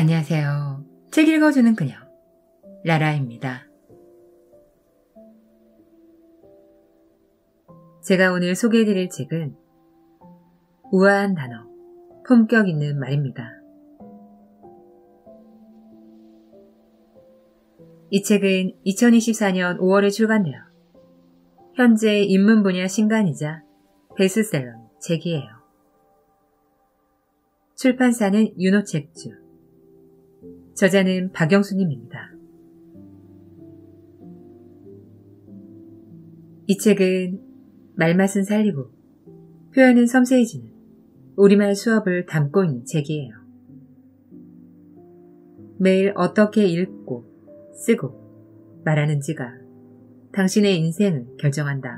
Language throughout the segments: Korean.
안녕하세요. 책 읽어주는 그녀, 라라입니다. 제가 오늘 소개해드릴 책은 우아한 단어, 품격 있는 말입니다. 이 책은 2024년 5월에 출간되어 현재 입문 분야 신간이자 베스트셀러 책이에요. 출판사는 윤호책주, 저자는 박영수님입니다. 이 책은 말맛은 살리고 표현은 섬세해지는 우리말 수업을 담고 있는 책이에요. 매일 어떻게 읽고 쓰고 말하는지가 당신의 인생을 결정한다.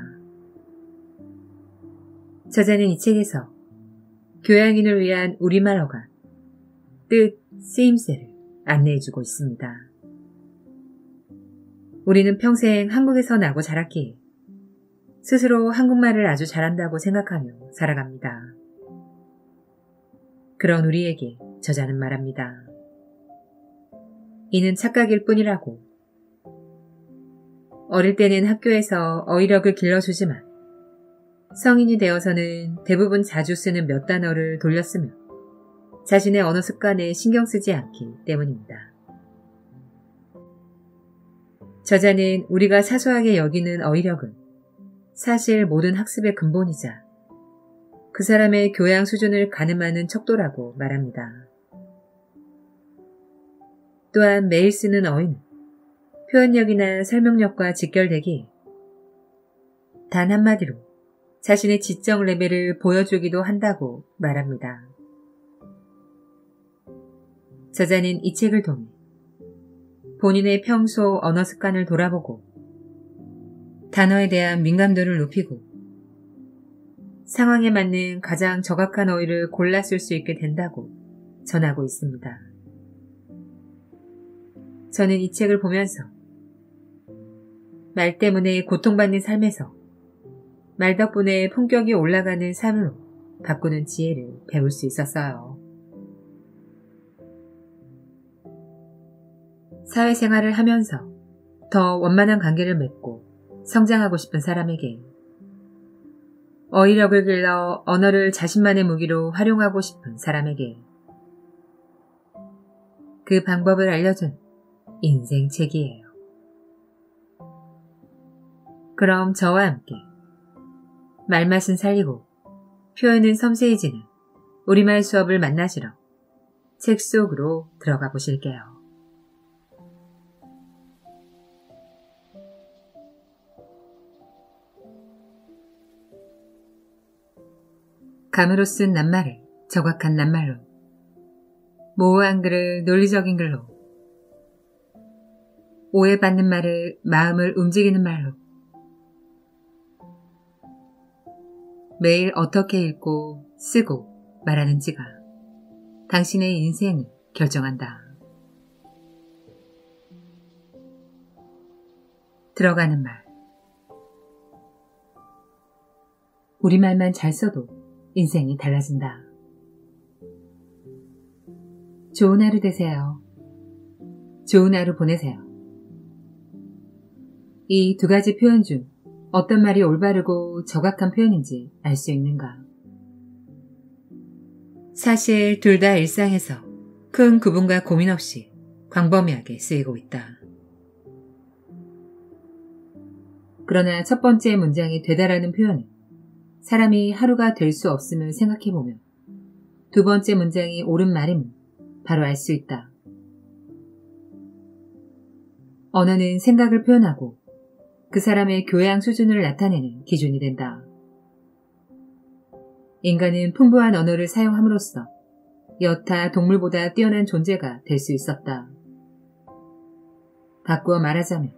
저자는 이 책에서 교양인을 위한 우리말 어감, 뜻, 쓰임새를 안내해주고 있습니다. 우리는 평생 한국에서 나고 자랐기에 스스로 한국말을 아주 잘한다고 생각하며 살아갑니다. 그런 우리에게 저자는 말합니다. 이는 착각일 뿐이라고. 어릴 때는 학교에서 어휘력을 길러주지만 성인이 되어서는 대부분 자주 쓰는 몇 단어를 돌려쓰며 자신의 언어 습관에 신경 쓰지 않기 때문입니다. 저자는 우리가 사소하게 여기는 어휘력은 사실 모든 학습의 근본이자 그 사람의 교양 수준을 가늠하는 척도라고 말합니다. 또한 매일 쓰는 어휘는 표현력이나 설명력과 직결되기에 단 한마디로 자신의 지적 레벨을 보여주기도 한다고 말합니다. 저자는 이 책을 통해 본인의 평소 언어 습관을 돌아보고 단어에 대한 민감도를 높이고 상황에 맞는 가장 적합한 어휘를 골라 쓸 수 있게 된다고 전하고 있습니다. 저는 이 책을 보면서 말 때문에 고통받는 삶에서 말 덕분에 품격이 올라가는 삶으로 바꾸는 지혜를 배울 수 있었어요. 사회생활을 하면서 더 원만한 관계를 맺고 성장하고 싶은 사람에게 어휘력을 길러 언어를 자신만의 무기로 활용하고 싶은 사람에게 그 방법을 알려준 인생책이에요. 그럼 저와 함께 말맛은 살리고 표현은 섬세해지는 우리말 수업을 만나시러 책 속으로 들어가 보실게요. 감으로 쓴 낱말을 정확한 낱말로, 모호한 글을 논리적인 글로, 오해받는 말을 마음을 움직이는 말로, 매일 어떻게 읽고 쓰고 말하는지가 당신의 인생을 결정한다. 들어가는 말. 우리말만 잘 써도 인생이 달라진다. 좋은 하루 되세요. 좋은 하루 보내세요. 이 두 가지 표현 중 어떤 말이 올바르고 정확한 표현인지 알 수 있는가? 사실 둘 다 일상에서 큰 구분과 고민 없이 광범위하게 쓰이고 있다. 그러나 첫 번째 문장이 되다라는 표현은 사람이 하루가 될 수 없음을 생각해보면 두 번째 문장이 옳은 말임을 바로 알 수 있다. 언어는 생각을 표현하고 그 사람의 교양 수준을 나타내는 기준이 된다. 인간은 풍부한 언어를 사용함으로써 여타 동물보다 뛰어난 존재가 될 수 있었다. 바꾸어 말하자면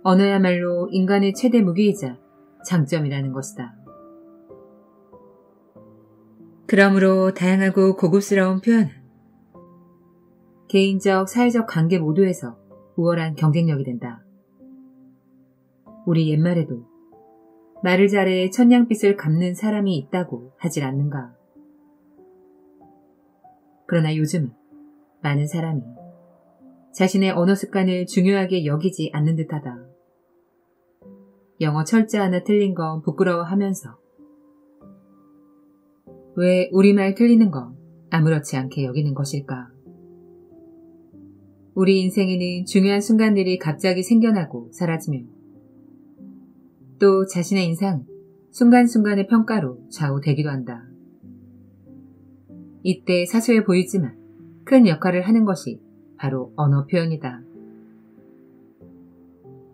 언어야말로 인간의 최대 무기이자 장점이라는 것이다. 그러므로 다양하고 고급스러운 표현은 개인적, 사회적 관계 모두에서 우월한 경쟁력이 된다. 우리 옛말에도 말을 잘해 천냥빚을 갚는 사람이 있다고 하질 않는가. 그러나 요즘은 많은 사람이 자신의 언어 습관을 중요하게 여기지 않는 듯하다. 영어 철자 하나 틀린 건 부끄러워하면서 왜 우리말 틀리는 건 아무렇지 않게 여기는 것일까? 우리 인생에는 중요한 순간들이 갑자기 생겨나고 사라지며 또 자신의 인상은 순간순간의 평가로 좌우되기도 한다. 이때 사소해 보이지만 큰 역할을 하는 것이 바로 언어 표현이다.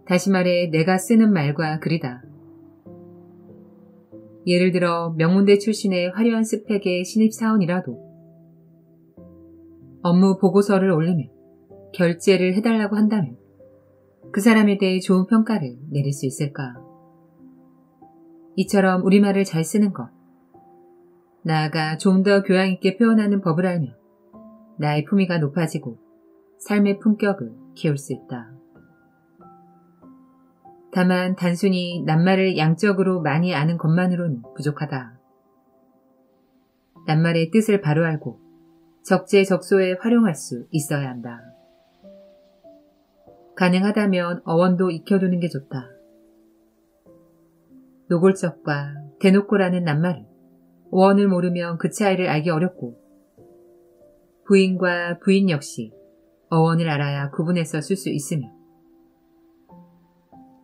다시 말해 내가 쓰는 말과 글이다. 예를 들어 명문대 출신의 화려한 스펙의 신입사원이라도 업무 보고서를 올리며 결제를 해달라고 한다면 그 사람에 대해 좋은 평가를 내릴 수 있을까? 이처럼 우리말을 잘 쓰는 것, 나아가 좀 더 교양 있게 표현하는 법을 알며 나의 품위가 높아지고 삶의 품격을 키울 수 있다. 다만 단순히 낱말을 양적으로 많이 아는 것만으로는 부족하다. 낱말의 뜻을 바로 알고 적재적소에 활용할 수 있어야 한다. 가능하다면 어원도 익혀두는 게 좋다. 노골적과 대놓고라는 낱말은 어원을 모르면 그 차이를 알기 어렵고 부인과 부인 역시 어원을 알아야 구분해서 쓸 수 있으며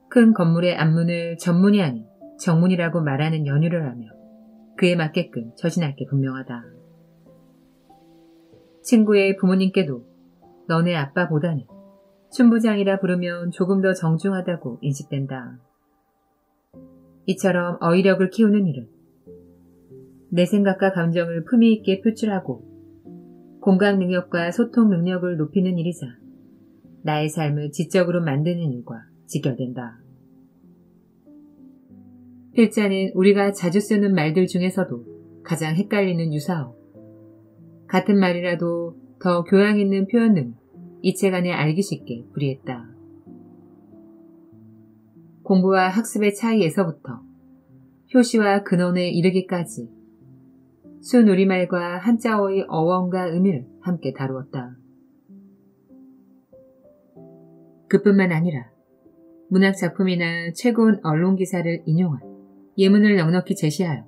큰 건물의 앞문을 전문이 아닌 정문이라고 말하는 연유를 하며 그에 맞게끔 처신할 게 분명하다. 친구의 부모님께도 너네 아빠보다는 춘부장이라 부르면 조금 더 정중하다고 인식된다. 이처럼 어휘력을 키우는 일은 내 생각과 감정을 품위 있게 표출하고 공감 능력과 소통 능력을 높이는 일이자 나의 삶을 지적으로 만드는 일과 직결된다. 필자는 우리가 자주 쓰는 말들 중에서도 가장 헷갈리는 유사어. 같은 말이라도 더 교양 있는 표현 등 이체간에 알기 쉽게 풀이했다. 공부와 학습의 차이에서부터 효시와 근원에 이르기까지 순우리말과 한자어의 어원과 의미를 함께 다루었다. 그뿐만 아니라 문학작품이나 최고운 언론기사를 인용한 예문을 넉넉히 제시하여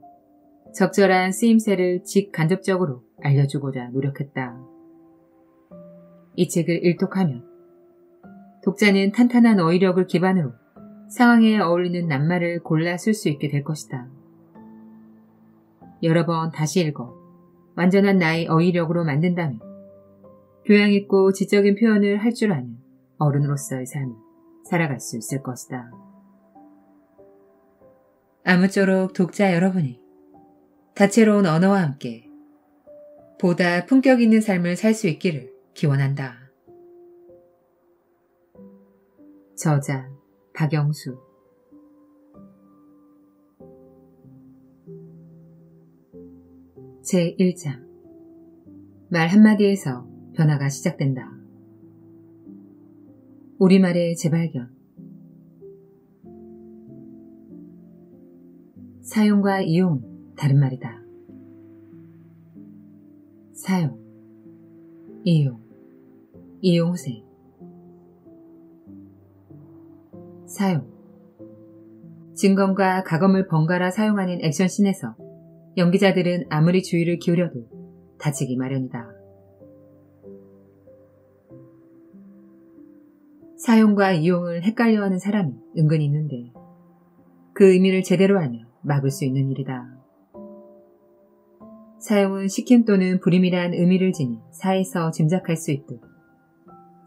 적절한 쓰임새를 직간접적으로 알려주고자 노력했다. 이 책을 일독하면 독자는 탄탄한 어휘력을 기반으로 상황에 어울리는 낱말을 골라 쓸 수 있게 될 것이다. 여러 번 다시 읽어 완전한 나의 어휘력으로 만든다면 교양 있고 지적인 표현을 할 줄 아는 어른으로서의 삶을 살아갈 수 있을 것이다. 아무쪼록 독자 여러분이 다채로운 언어와 함께 보다 품격 있는 삶을 살 수 있기를 기원한다. 저자 박영수. 제1장. 말 한마디에서 변화가 시작된다. 우리말의 재발견. 사용과 이용은 다른 말이다. 사용, 이용, 이용세. 사용. 진검과 가검을 번갈아 사용하는 액션씬에서 연기자들은 아무리 주의를 기울여도 다치기 마련이다. 사용과 이용을 헷갈려하는 사람이 은근히 있는데 그 의미를 제대로 알면 막을 수 있는 일이다. 사용은 시킴 또는 부림이란 의미를 지닌 사에서 짐작할 수 있듯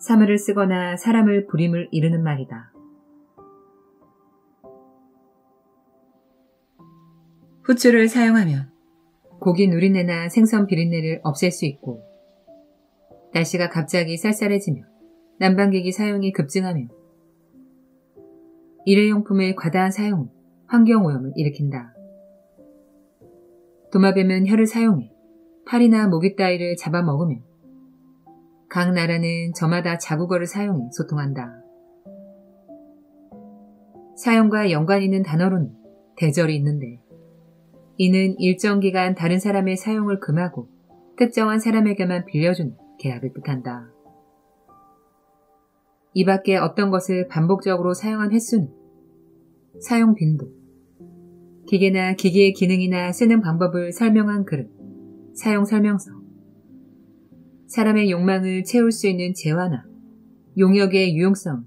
사물을 쓰거나 사람을 부림을 이르는 말이다. 후추를 사용하면 고기 누린내나 생선 비린내를 없앨 수 있고 날씨가 갑자기 쌀쌀해지며 난방기기 사용이 급증하며 일회용품의 과다한 사용은 환경오염을 일으킨다. 도마뱀은 혀를 사용해 파리나 모기 따위를 잡아먹으며 각 나라는 저마다 자국어를 사용해 소통한다. 사용과 연관 있는 단어로는 대절이 있는데 이는 일정 기간 다른 사람의 사용을 금하고 특정한 사람에게만 빌려주는 계약을 뜻한다. 이 밖에 어떤 것을 반복적으로 사용한 횟수는 사용 빈도, 기계나 기기의 기능이나 쓰는 방법을 설명한 글은 사용 설명서, 사람의 욕망을 채울 수 있는 재화나 용역의 유용성,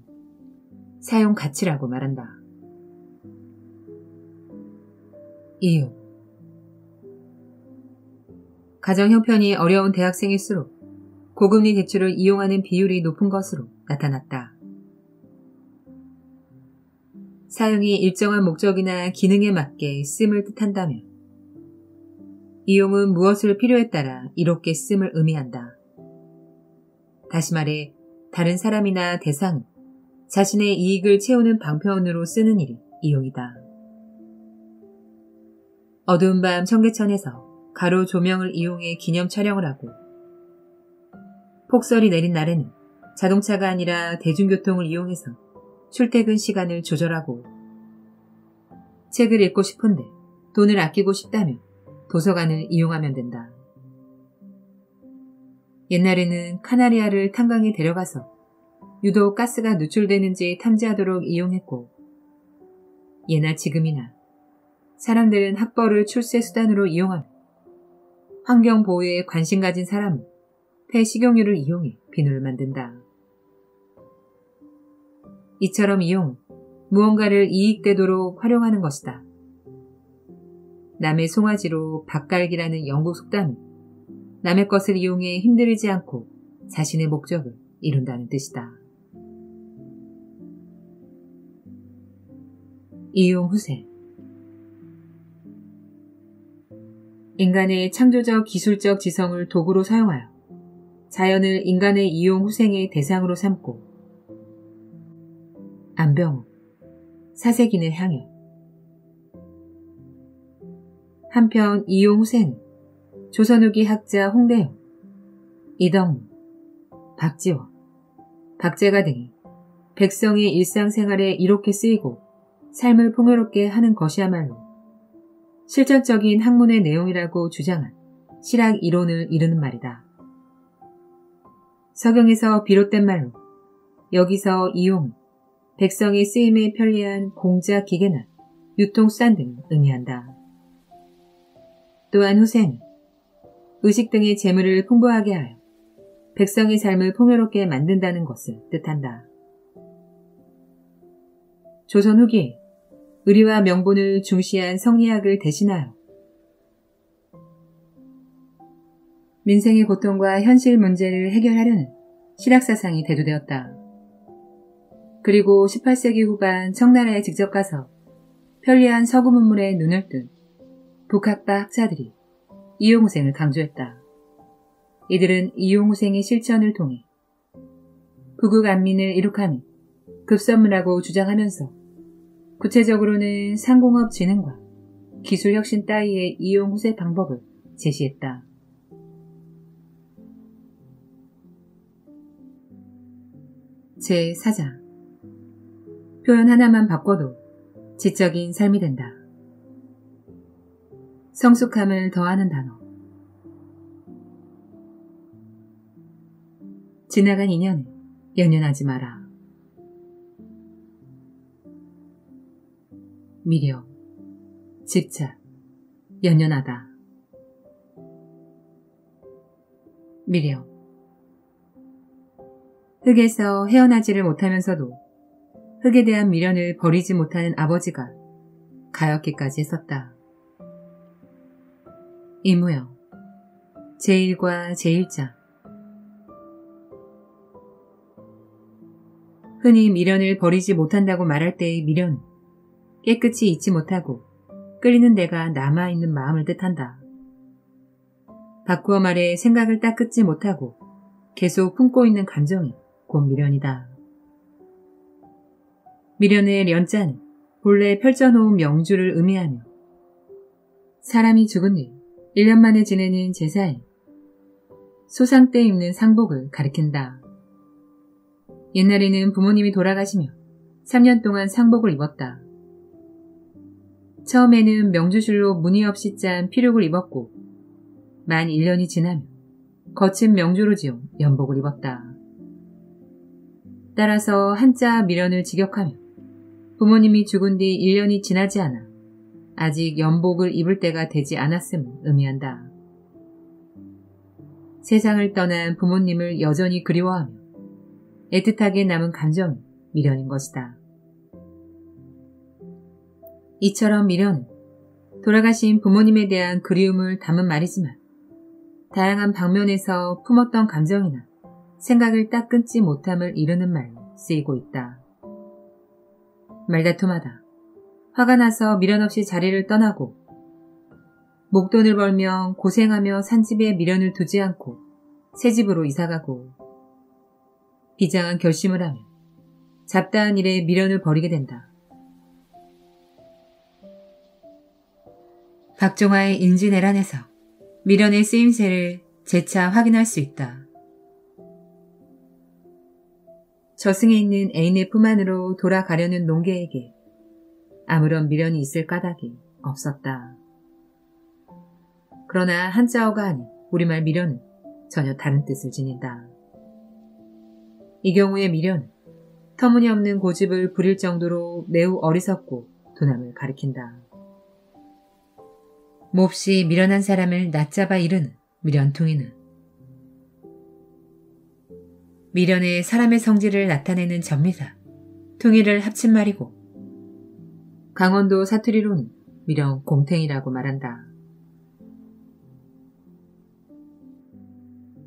사용 가치라고 말한다. 이유. 가정 형편이 어려운 대학생일수록 고금리 대출을 이용하는 비율이 높은 것으로 나타났다. 사용이 일정한 목적이나 기능에 맞게 씀을 뜻한다면 이용은 무엇을 필요에 따라 이롭게 씀을 의미한다. 다시 말해 다른 사람이나 대상은 자신의 이익을 채우는 방편으로 쓰는 일이 이용이다. 어두운 밤 청계천에서 가로 조명을 이용해 기념 촬영을 하고 폭설이 내린 날에는 자동차가 아니라 대중교통을 이용해서 출퇴근 시간을 조절하고 책을 읽고 싶은데 돈을 아끼고 싶다면 도서관을 이용하면 된다. 옛날에는 카나리아를 탄광에 데려가서 유독 가스가 누출되는지 탐지하도록 이용했고 예나 지금이나 사람들은 학벌을 출세 수단으로 이용하며 환경 보호에 관심 가진 사람은 폐식용유를 이용해 비누를 만든다. 이처럼 이용은 무언가를 이익되도록 활용하는 것이다. 남의 송아지로 밥갈기라는 영국 속담은 남의 것을 이용해 힘들이지 않고 자신의 목적을 이룬다는 뜻이다. 이용 후세. 인간의 창조적 기술적 지성을 도구로 사용하여 자연을 인간의 이용 후생의 대상으로 삼고 안병호, 사색인을 향해. 한편 이용 후세는 조선 후기 학자 홍대영, 이덕무, 박지원, 박재가 등이 백성의 일상생활에 이롭게 쓰이고 삶을 풍요롭게 하는 것이야말로 실전적인 학문의 내용이라고 주장한 실학 이론을 이루는 말이다. 서경에서 비롯된 말로 여기서 이용은 백성의 쓰임에 편리한 공자 기계나 유통수단 등을 의미한다. 또한 후세는 의식 등의 재물을 풍부하게 하여 백성의 삶을 풍요롭게 만든다는 것을 뜻한다. 조선 후기에 의리와 명분을 중시한 성리학을 대신하여 민생의 고통과 현실 문제를 해결하려는 실학사상이 대두되었다. 그리고 18세기 후반 청나라에 직접 가서 편리한 서구 문물에 눈을 뜬 북학파 학자들이 이용후생을 강조했다. 이들은 이용후생의 실천을 통해 부국안민을 이룩하며 급선무라고 주장하면서 구체적으로는 상공업 진흥과 기술혁신 따위의 이용후세 방법을 제시했다. 제4장. 표현 하나만 바꿔도 지적인 삶이 된다. 성숙함을 더하는 단어. 지나간 인연에 연연하지 마라. 미련, 집착, 연연하다. 미련. 흙에서 헤어나지를 못하면서도 흙에 대한 미련을 버리지 못하는 아버지가 가엾기까지 했었다. 이무영, 제1과 제1장. 흔히 미련을 버리지 못한다고 말할 때의 미련은 깨끗이 잊지 못하고 끓이는 데가 남아있는 마음을 뜻한다. 바꾸어 말해 생각을 딱 끊지 못하고 계속 품고 있는 감정이 곧 미련이다. 미련의 련자는 본래 펼쳐놓은 명주를 의미하며 사람이 죽은 뒤 1년 만에 지내는 제사에 소상 때 입는 상복을 가리킨다. 옛날에는 부모님이 돌아가시며 3년 동안 상복을 입었다. 처음에는 명주줄로 무늬 없이 짠 피륙을 입었고 만 1년이 지나며 거친 명주로 지은 연복을 입었다. 따라서 한자 미련을 직역하며 부모님이 죽은 뒤 1년이 지나지 않아 아직 연복을 입을 때가 되지 않았음을 의미한다. 세상을 떠난 부모님을 여전히 그리워하며 애틋하게 남은 감정이 미련인 것이다. 이처럼 미련은 돌아가신 부모님에 대한 그리움을 담은 말이지만 다양한 방면에서 품었던 감정이나 생각을 딱 끊지 못함을 이르는 말로 쓰이고 있다. 말다툼하다. 화가 나서 미련 없이 자리를 떠나고 목돈을 벌며 고생하며 산 집에 미련을 두지 않고 새 집으로 이사가고 비장한 결심을 하며 잡다한 일에 미련을 버리게 된다. 박종화의 인지내란에서 미련의 쓰임새를 재차 확인할 수 있다. 저승에 있는 애인의 품 안으로 돌아가려는 농계에게 아무런 미련이 있을 까닭이 없었다. 그러나 한자어가 아닌 우리말 미련은 전혀 다른 뜻을 지닌다. 이 경우의 미련은 터무니없는 고집을 부릴 정도로 매우 어리석고 둔함을 가리킨다. 몹시 미련한 사람을 낮잡아 이르는 미련퉁이는 미련의 사람의 성질을 나타내는 전미사, 퉁이를 합친 말이고 강원도 사투리로는 미련 곰탱이라고 말한다.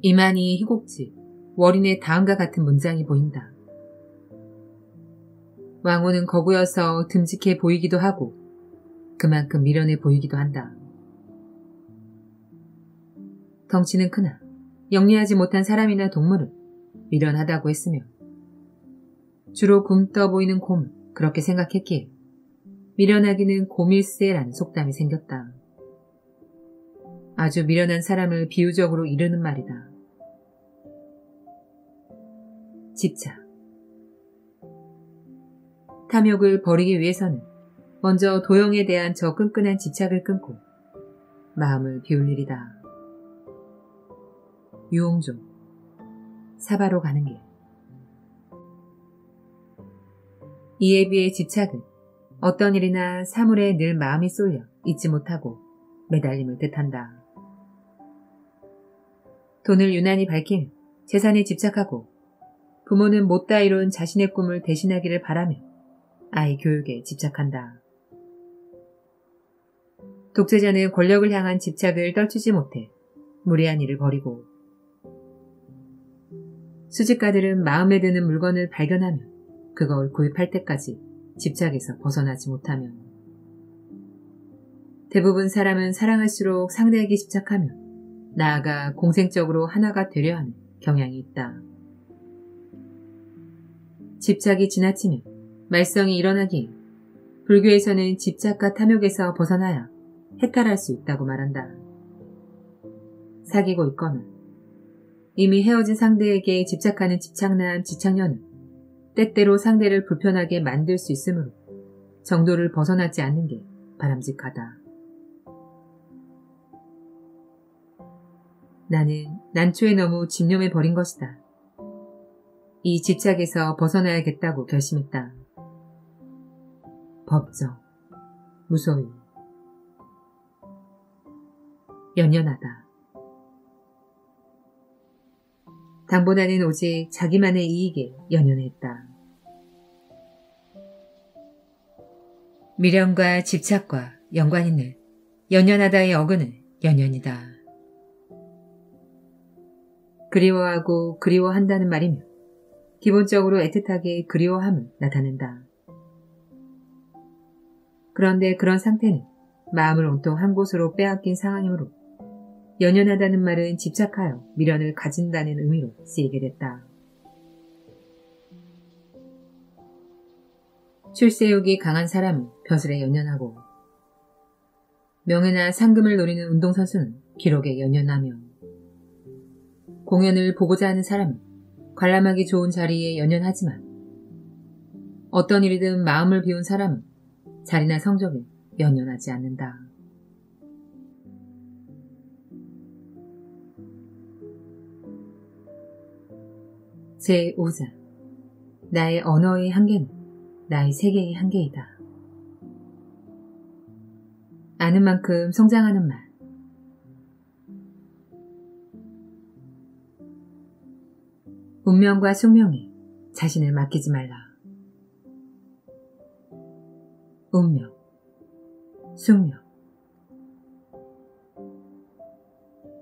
이만희 희곡지, 월인의 다음과 같은 문장이 보인다. 왕후는 거구여서 듬직해 보이기도 하고 그만큼 미련해 보이기도 한다. 덩치는 크나 영리하지 못한 사람이나 동물은 미련하다고 했으며 주로 굼떠 보이는 곰을 그렇게 생각했기에 미련하기는 곰일세라는 속담이 생겼다. 아주 미련한 사람을 비유적으로 이르는 말이다. 집착. 탐욕을 버리기 위해서는 먼저 도형에 대한 저 끈끈한 집착을 끊고 마음을 비울 일이다. 유홍종, 사바로 가는 길. 이에 비해 집착은 어떤 일이나 사물에 늘 마음이 쏠려 잊지 못하고 매달림을 뜻한다. 돈을 유난히 밝히며 재산에 집착하고 부모는 못다 이룬 자신의 꿈을 대신하기를 바라며 아이 교육에 집착한다. 독재자는 권력을 향한 집착을 떨치지 못해 무례한 일을 벌이고 수집가들은 마음에 드는 물건을 발견하며 그걸 구입할 때까지 집착에서 벗어나지 못하며 대부분 사람은 사랑할수록 상대에게 집착하며 나아가 공생적으로 하나가 되려 하는 경향이 있다. 집착이 지나치며 말썽이 일어나기에 불교에서는 집착과 탐욕에서 벗어나야 해탈할 수 있다고 말한다. 사귀고 있거나 이미 헤어진 상대에게 집착하는 집착남, 집착녀는 때때로 상대를 불편하게 만들 수 있으므로 정도를 벗어나지 않는 게 바람직하다. 나는 난초에 너무 집념해 버린 것이다. 이 집착에서 벗어나야겠다고 결심했다. 법정, 무소유, 연연하다. 당보다는 오직 자기만의 이익에 연연했다. 미련과 집착과 연관 있는 연연하다의 어근은 연연이다. 그리워하고 그리워한다는 말이며 기본적으로 애틋하게 그리워함을 나타낸다. 그런데 그런 상태는 마음을 온통 한 곳으로 빼앗긴 상황이므로 연연하다는 말은 집착하여 미련을 가진다는 의미로 쓰이게 됐다. 출세욕이 강한 사람은 벼슬에 연연하고 명예나 상금을 노리는 운동선수는 기록에 연연하며 공연을 보고자 하는 사람은 관람하기 좋은 자리에 연연하지만 어떤 일이든 마음을 비운 사람은 자리나 성적에 연연하지 않는다. 제5장 나의 언어의 한계는 나의 세계의 한계이다. 아는 만큼 성장하는 말. 운명과 숙명에 자신을 맡기지 말라. 운명, 숙명,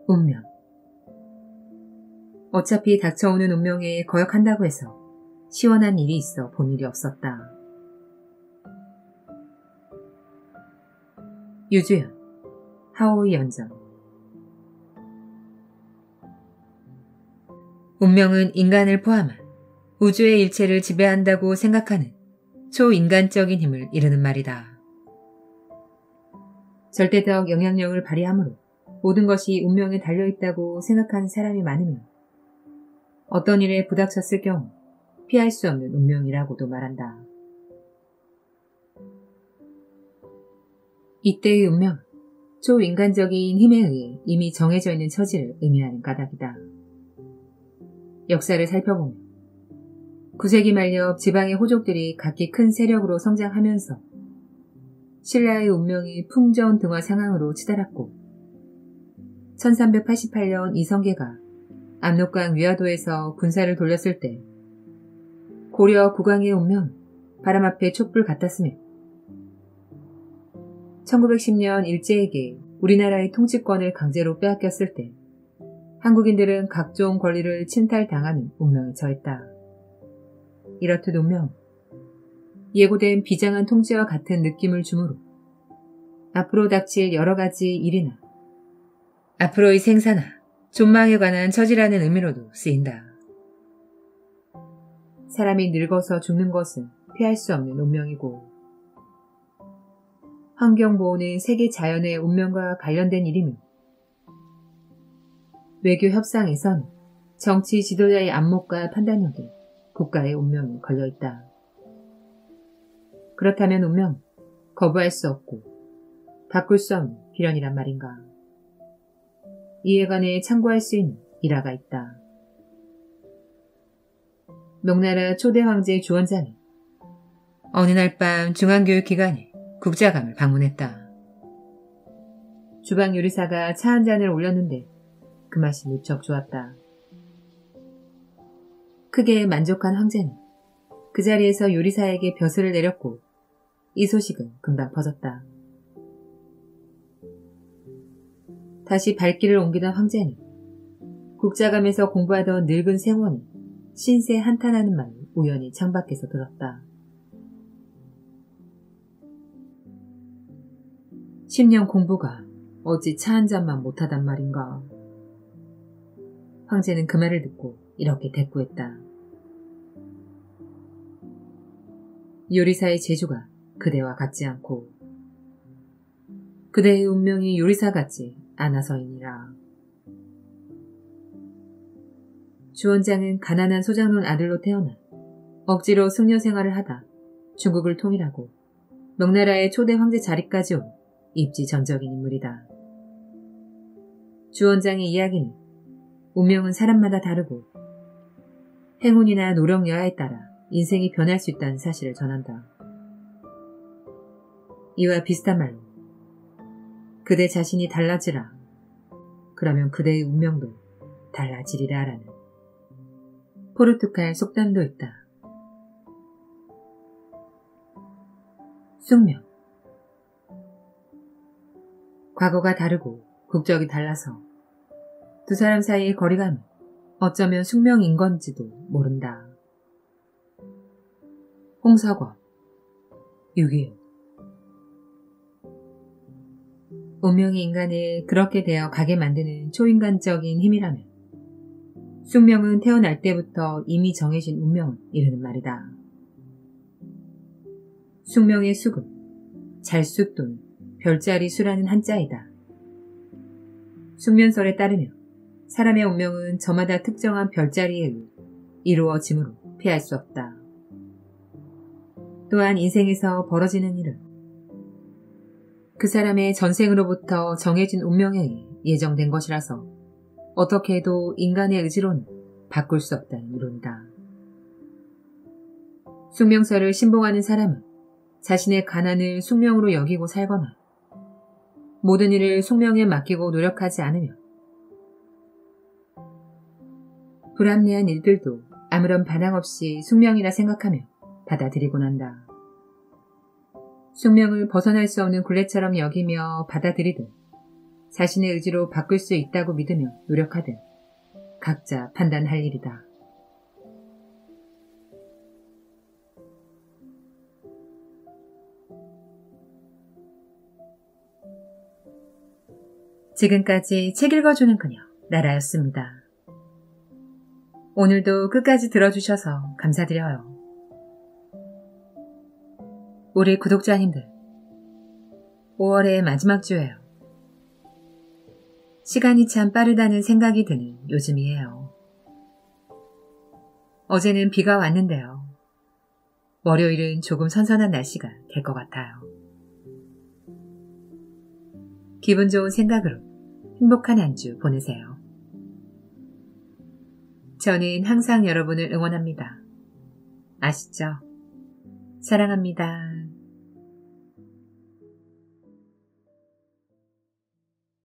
운명. 어차피 닥쳐오는 운명에 거역한다고 해서 시원한 일이 있어 본 일이 없었다. 유주연, 하오이 연정. 운명은 인간을 포함한 우주의 일체를 지배한다고 생각하는 초인간적인 힘을 이르는 말이다. 절대적 영향력을 발휘하므로 모든 것이 운명에 달려있다고 생각하는 사람이 많으면 어떤 일에 부닥쳤을 경우 피할 수 없는 운명이라고도 말한다. 이때의 운명은 초인간적인 힘에 의해 이미 정해져 있는 처지를 의미하는 까닭이다. 역사를 살펴보면 9세기 말녘 지방의 호족들이 각기 큰 세력으로 성장하면서 신라의 운명이 풍저운 등화 상황으로 치달았고 1388년 이성계가 압록강 위화도에서 군사를 돌렸을 때 고려 국왕의 운명은 바람 앞에 촛불 같았으며 1910년 일제에게 우리나라의 통치권을 강제로 빼앗겼을 때 한국인들은 각종 권리를 침탈당하는 운명에 처했다. 이렇듯 운명은 예고된 비장한 통치와 같은 느낌을 주므로 앞으로 닥칠 여러 가지 일이나 앞으로의 생사나 존망에 관한 처지라는 의미로도 쓰인다. 사람이 늙어서 죽는 것은 피할 수 없는 운명이고 환경보호는 세계 자연의 운명과 관련된 일이며 외교 협상에선 정치 지도자의 안목과 판단력에 국가의 운명이 걸려있다. 그렇다면 운명은 거부할 수 없고 바꿀 수 없는 비련이란 말인가. 이에 관해 참고할 수 있는 일화가 있다. 명나라 초대 황제 주원장이 어느 날 밤 중앙교육기관에 국자감을 방문했다. 주방 요리사가 차 한 잔을 올렸는데 그 맛이 무척 좋았다. 크게 만족한 황제는 그 자리에서 요리사에게 벼슬을 내렸고 이 소식은 금방 퍼졌다. 다시 발길을 옮기던 황제는 국자감에서 공부하던 늙은 생원이 신세 한탄하는 말을 우연히 창밖에서 들었다. 10년 공부가 어찌 차 한 잔만 못하단 말인가. 황제는 그 말을 듣고 이렇게 대꾸했다. 요리사의 재주가 그대와 같지 않고 그대의 운명이 요리사 같지 않아서이니라. 주원장은 가난한 소장농 아들로 태어나 억지로 승려 생활을 하다 중국을 통일하고 명나라의 초대 황제 자리까지 온 입지전적인 인물이다. 주원장의 이야기는 운명은 사람마다 다르고 행운이나 노력 여하에 따라 인생이 변할 수 있다는 사실을 전한다. 이와 비슷한 말로 그대 자신이 달라지라. 그러면 그대의 운명도 달라지리라 라는 포르투갈 속담도 있다. 숙명. 과거가 다르고 국적이 달라서 두 사람 사이의 거리감은 어쩌면 숙명인 건지도 모른다. 홍석원, 6.25. 운명이 인간을 그렇게 되어 가게 만드는 초인간적인 힘이라면 숙명은 태어날 때부터 이미 정해진 운명을 이르는 말이다. 숙명의 숙은 잘숙 또는 별자리 수라는 한자이다. 숙면설에 따르면 사람의 운명은 저마다 특정한 별자리에 의해 이루어지므로 피할 수 없다. 또한 인생에서 벌어지는 일은 그 사람의 전생으로부터 정해진 운명에 의해 예정된 것이라서 어떻게 해도 인간의 의지로는 바꿀 수 없다는 이론이다. 숙명설을 신봉하는 사람은 자신의 가난을 숙명으로 여기고 살거나 모든 일을 숙명에 맡기고 노력하지 않으며 불합리한 일들도 아무런 반항 없이 숙명이라 생각하며 받아들이곤 한다. 숙명을 벗어날 수 없는 굴레처럼 여기며 받아들이든 자신의 의지로 바꿀 수 있다고 믿으며 노력하든 각자 판단할 일이다. 지금까지 책 읽어주는 그녀 나라였습니다. 오늘도 끝까지 들어주셔서 감사드려요. 우리 구독자님들, 5월의 마지막 주예요. 시간이 참 빠르다는 생각이 드는 요즘이에요. 어제는 비가 왔는데요. 월요일은 조금 선선한 날씨가 될 것 같아요. 기분 좋은 생각으로 행복한 한 주 보내세요. 저는 항상 여러분을 응원합니다. 아시죠? 사랑합니다.